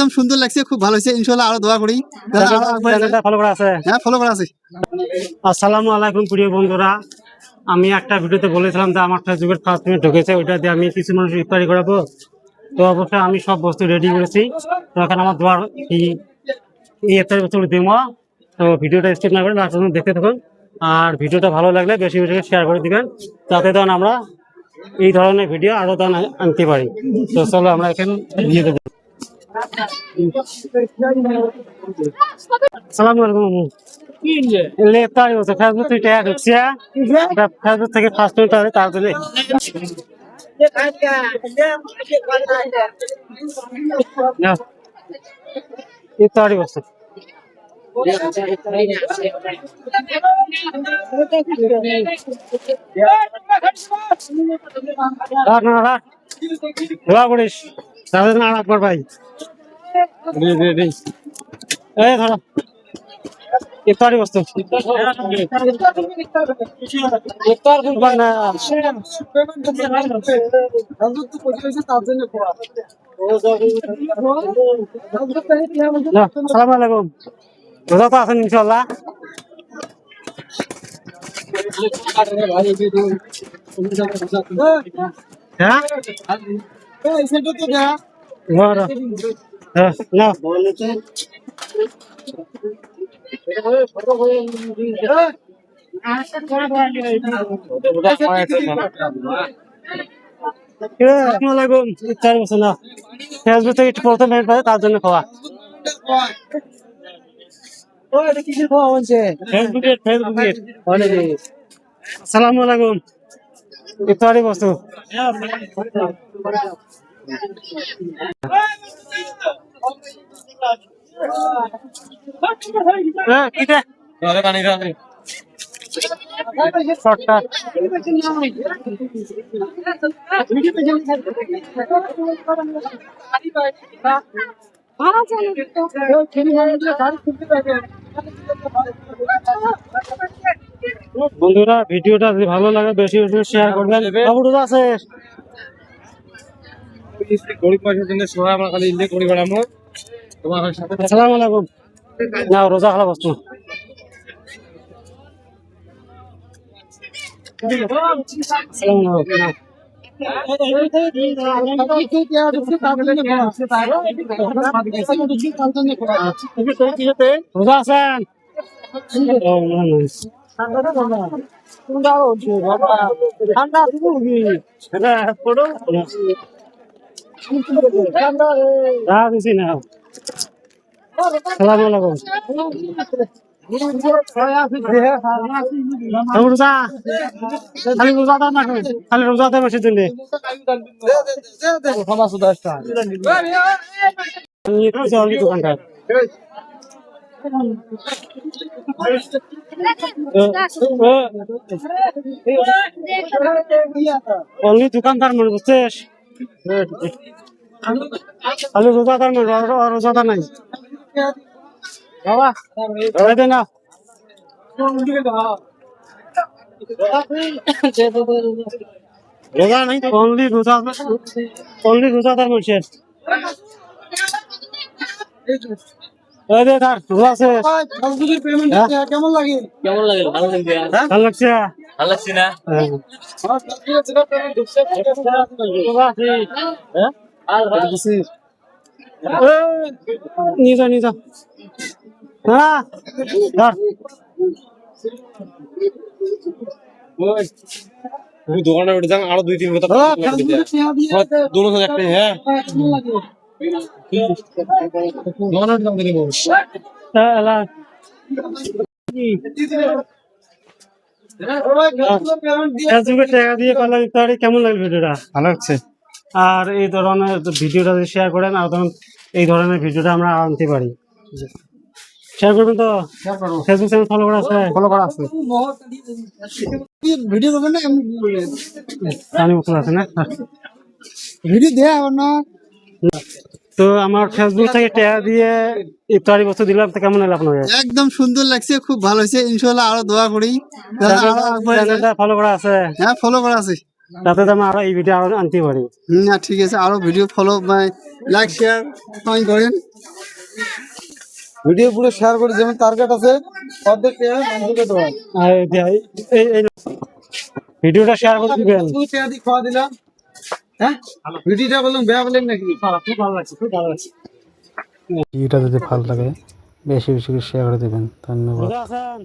একদম সুন্দর লাগছে, খুব ভালো হয়েছে। ইনশাআল্লাহ আরো দোয়া করি। ফলো করা আছে? হ্যাঁ, ফলো করা আছে। আসসালামু আলাইকুম প্রিয় বন্ধুরা, আমি একটা ভিডিওতে বলেছিলাম যে আমার ফেসবুকের ফার্স্ট মিনিট ঢুকেছে, ওইটা দিয়ে আমি কিছু মানুষ ইফতারি করাবো। তো অবশ্যই আমি সব বস্তু রেডি করেছি। তো এখন আমার দোয়ার এই ইফতারি বস্তু দিব। তো ভিডিওটা স্কিপ না করে লাস্ট পর্যন্ত দেখতে থাকুন। আর ভিডিওটা ভালো লাগলে বেশি বেশি শেয়ার করে দিবেন, যাতে তখন আমরা এই ধরনের ভিডিও আরো তখন আনতে পারি। তো চলো আমরা এখানে দিয়ে দেবো। আসসালামু আলাইকুম। ইফতারি হচ্ছে ফেসবুক থেকে ঢুকছি, ফেসবুক থেকে ফার্স্ট মিনিট হবে তার জন্য ইফতারি বস্তু দোয়া করিস তাদের না রাখবার ভাই। এই ধরো ইফতারি বস্তু, ইফতার করবার না। সালাম আলাইকুম। রোজা তো আছেন ইনশাল্লাহ? হ্যাঁ না ফেসবুক থেকে একটু প্রথম তার জন্য খাওয়া। আসসালামু আলাইকুম। ইফতারি বস্তু বন্ধুরা, ভিডিওটা যদি ভালো লাগে বেশি বেশি শেয়ার করবেন। বাবু রোজা আছে? আসসালামু আলাইকুম। না রোজা খালা বস্তু রোজা আছেন? খালি রোজাতে বসে জন্য দোকানটা অনলি দোকানদার মনে বুঝছিস? খালি রোজাদার মনে, রোজাদার নাই বাবা দে না। রোজা নাই, অনলি রোজা, অনলি রোজাদার মানুষের। কেমন লাগে? কেমন লাগে? ভালো লাগছে। ভালো লাগছে? ভালো লাগছে না? নিয়ে যাও নিয়ে যাও। হ্যাঁ দোকানে উঠে যান, আরো 2-3 কথা দোনো একটা। হ্যাঁ কেমন লাগলো ভিডিওটা? ভালো লাগছে। আর এই ধরনের ভিডিওটা যদি শেয়ার করেন, আর তখন এই ধরনের ভিডিওটা আমরা আনতে পারি। শেয়ার করবেন তো? ফেসবুক চ্যানেল ফলো করা আছে? ফলো করা আছে। ভিডিও করবেন না? জানি মতো আছে না ভিডিও দেয়া না। তো আমার ফেসবুক থেকে ট্যাগ দিয়ে ইফতারি বস্তু দিলাম, তো কেমন লাগলো আপনার? একদম সুন্দর লাগছে, খুব ভালো হয়েছে। ইনশাআল্লাহ আরো দোয়া করি। চ্যানেলটা ফলো করা আছে? হ্যাঁ, ফলো করা আছে, যাতে আমরা আরো এই ভিডিও আরো আনতে পারি। ঠিক আছে। আরো ভিডিও ফলো লাইক শেয়ার করেন। ভিডিও পুরো শেয়ার করে, যেমন টার্গেট আছে অর্ধেক টাকা মানুষকে দেওয়া। আর এই ভিডিওটা শেয়ার করে দিবেন। তুই টাকা দিয়ে খাওয়া দিলাম, হ্যাঁ ভিডিওটা বললাম বেয়া বললেন নাকি? খুব ভালো লাগছে, খুব ভালো লাগছে। ভিডিওটা যদি ভালো লাগে বেশি বেশি করে শেয়ার করে দেবেন। ধন্যবাদ। বুঝতে আছেন?